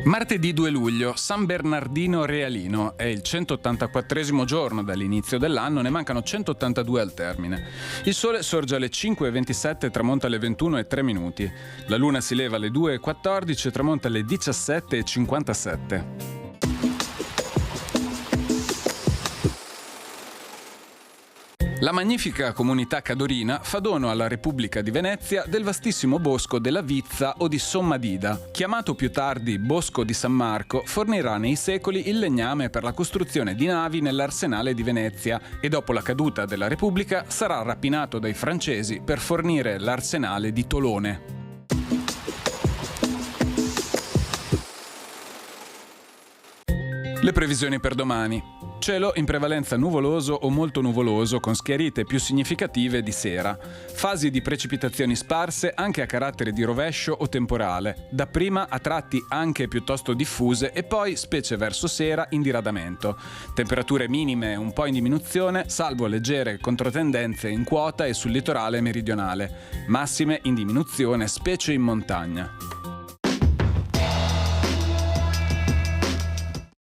Martedì 2 luglio, San Bernardino Realino. È il 184esimo giorno dall'inizio dell'anno, ne mancano 182 al termine. Il sole sorge alle 5:27 e tramonta alle 21:03. La luna si leva alle 2:14 e tramonta alle 17:57. La magnifica comunità cadorina fa dono alla Repubblica di Venezia del vastissimo bosco della Vizza o di Sommadida. Chiamato più tardi Bosco di San Marco, fornirà nei secoli il legname per la costruzione di navi nell'arsenale di Venezia e dopo la caduta della Repubblica sarà rapinato dai francesi per fornire l'arsenale di Tolone. Le previsioni per domani. Cielo in prevalenza nuvoloso o molto nuvoloso con schiarite più significative di sera. Fasi di precipitazioni sparse anche a carattere di rovescio o temporale, dapprima a tratti anche piuttosto diffuse e poi, specie verso sera, in diradamento. Temperature minime un po' in diminuzione, salvo leggere controtendenze in quota e sul litorale meridionale. Massime in diminuzione, specie in montagna.